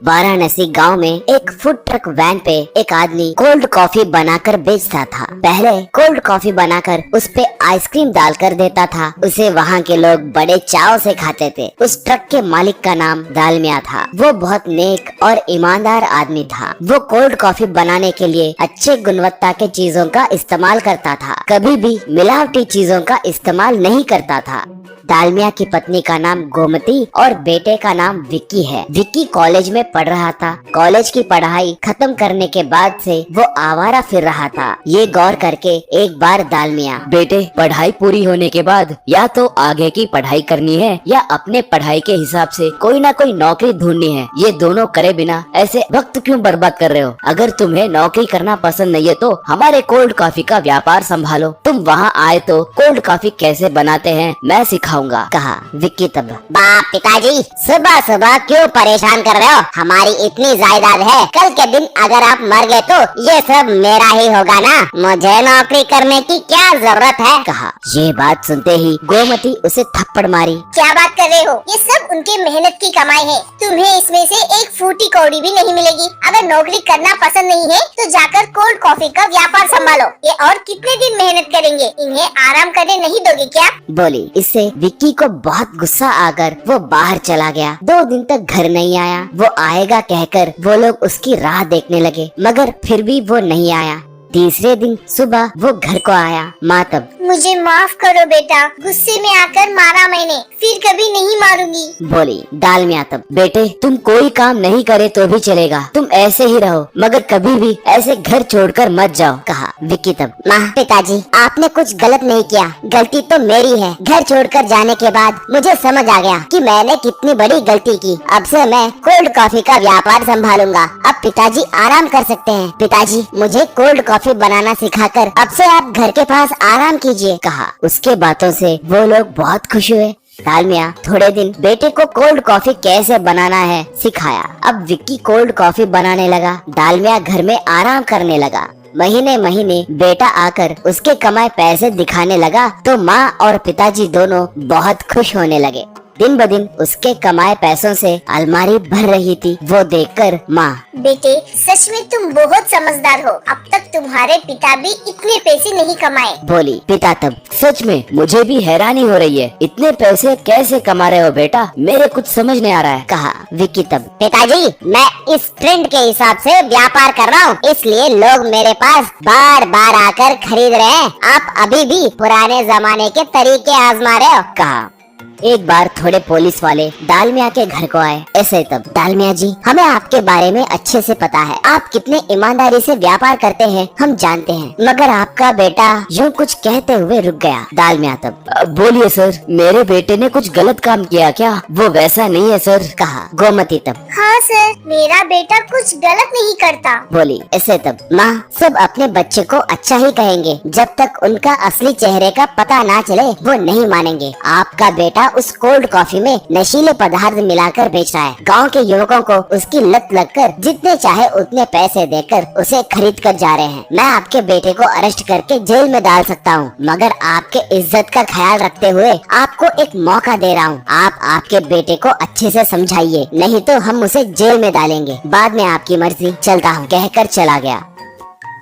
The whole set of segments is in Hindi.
वाराणसी गांव में एक फूड ट्रक वैन पे एक आदमी कोल्ड कॉफी बनाकर बेचता था। पहले कोल्ड कॉफी बनाकर उस पे आइसक्रीम डालकर देता था। उसे वहाँ के लोग बड़े चाव से खाते थे। उस ट्रक के मालिक का नाम दालमिया था। वो बहुत नेक और ईमानदार आदमी था। वो कोल्ड कॉफी बनाने के लिए अच्छे गुणवत्ता के चीजों का इस्तेमाल करता था। कभी भी मिलावटी चीजों का इस्तेमाल नहीं करता था। दालमिया की पत्नी का नाम गोमती और बेटे का नाम विक्की है। विक्की कॉलेज में पढ़ रहा था। कॉलेज की पढ़ाई खत्म करने के बाद से वो आवारा फिर रहा था। ये गौर करके एक बार दालमिया, बेटे, पढ़ाई पूरी होने के बाद या तो आगे की पढ़ाई करनी है या अपने पढ़ाई के हिसाब से कोई ना कोई नौकरी ढूंढनी है। ये दोनों करे बिना ऐसे वक्त क्यों बर्बाद कर रहे हो? अगर तुम्हें नौकरी करना पसंद नहीं है तो हमारे कोल्ड कॉफी का व्यापार संभालो। तुम वहाँ आए तो कोल्ड कॉफी कैसे बनाते हैं मैं सिखाऊंगा, कहा विक्की तब। बाप पिताजी, सुबह सुबह क्यों परेशान कर रहे हो? हमारी इतनी जायदाद है, कल के दिन अगर आप मर गए तो ये सब मेरा ही होगा ना। मुझे नौकरी करने की क्या जरूरत है, कहा। ये बात सुनते ही गोमती उसे थप्पड़ मारी। क्या बात कर रहे हो? ये सब उनके मेहनत की कमाई है। तुम्हें इसमें से एक फूटी कौड़ी भी नहीं मिलेगी। अगर नौकरी करना पसंद नहीं है तो जाकर कोल्ड कॉफी का व्यापार संभालो। ये और कितने दिन मेहनत करेंगे? इन्हें आराम करने नहीं दोगे क्या? बोली। इससे विक्की को बहुत गुस्सा आकर वो बाहर चला गया। 2 दिन तक घर नहीं आया। वो आएगा कहकर वो लोग उसकी राह देखने लगे, मगर फिर भी वो नहीं आया। तीसरे दिन सुबह वो घर को आया। माँ तब, मुझे माफ करो बेटा, गुस्से में आकर मारा मैंने, फिर कभी नहीं मारूंगी, बोली। दालमिया तब, बेटे, तुम कोई काम नहीं करे तो भी चलेगा। तुम ऐसे ही रहो, मगर कभी भी ऐसे घर छोड़कर मत जाओ, कहा। विक्की तब, माँ पिताजी, आपने कुछ गलत नहीं किया, गलती तो मेरी है। घर छोड़कर जाने के बाद मुझे समझ आ गया कि मैंने कितनी बड़ी गलती की। अब से मैं कोल्ड कॉफी का व्यापार संभालूंगा। अब पिताजी आराम कर सकते हैं। पिताजी, मुझे कोल्ड कॉफी बनाना सिखाकर अब से आप घर के पास आराम कीजिए, कहा। उसके बातों से वो लोग बहुत खुश हुए। दालमिया थोड़े दिन बेटे को कोल्ड कॉफी कैसे बनाना है सिखाया। अब विक्की कोल्ड कॉफी बनाने लगा। दालमिया घर में आराम करने लगा। महीने महीने बेटा आकर उसके कमाए पैसे दिखाने लगा तो माँ और पिताजी दोनों बहुत खुश होने लगे। दिन ब दिन उसके कमाए पैसों से अलमारी भर रही थी। वो देखकर माँ, बेटे, सच में तुम बहुत समझदार हो। अब तक तुम्हारे पिता भी इतने पैसे नहीं कमाए, बोली। पिता तब, सच में मुझे भी हैरानी हो रही है। इतने पैसे कैसे कमा रहे हो बेटा? मेरे कुछ समझ नहीं आ रहा है, कहा। विक्की तब, पिताजी, मैं इस ट्रेंड के हिसाब से व्यापार कर रहा हूँ, इसलिए लोग मेरे पास बार बार आकर खरीद रहे हैं। आप अभी भी पुराने जमाने के तरीके आजमा रहे हो, कहा। एक बार थोड़े पुलिस वाले दालमिया के घर को आए। ऐसे तब, दालमिया जी, हमें आपके बारे में अच्छे से पता है। आप कितने ईमानदारी से व्यापार करते हैं हम जानते हैं, मगर आपका बेटा यूँ कुछ कहते हुए रुक गया। दालमिया तब, बोलिए सर, मेरे बेटे ने कुछ गलत काम किया क्या? वो वैसा नहीं है सर, कहा। गोमती तब, हाँ सर, मेरा बेटा कुछ गलत नहीं करता, बोली। ऐसे तब, माँ, सब अपने बच्चे को अच्छा ही कहेंगे। जब तक उनका असली चेहरे का पता ना चले वो नहीं मानेंगे। आपका बेटा उस कोल्ड कॉफी में नशीले पदार्थ मिलाकर बेच रहा है। गांव के युवकों को उसकी लत लगकर जितने चाहे उतने पैसे देकर उसे खरीद कर जा रहे हैं। मैं आपके बेटे को अरेस्ट करके जेल में डाल सकता हूँ, मगर आपके इज्जत का ख्याल रखते हुए आपको एक मौका दे रहा हूँ। आप आपके बेटे को अच्छे से समझाइए, नहीं तो हम उसे जेल में डालेंगे। बाद में आपकी मर्जी, चलता हूँ, कहकर चला गया।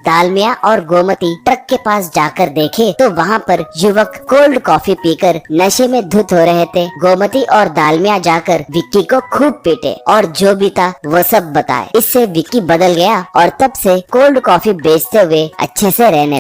दालमिया और गोमती ट्रक के पास जाकर देखे तो वहाँ पर युवक कोल्ड कॉफी पीकर नशे में धुत हो रहे थे। गोमती और दालमिया जाकर विक्की को खूब पीटे और जो भी था वो सब बताए। इससे विक्की बदल गया और तब से कोल्ड कॉफी बेचते हुए अच्छे से रहने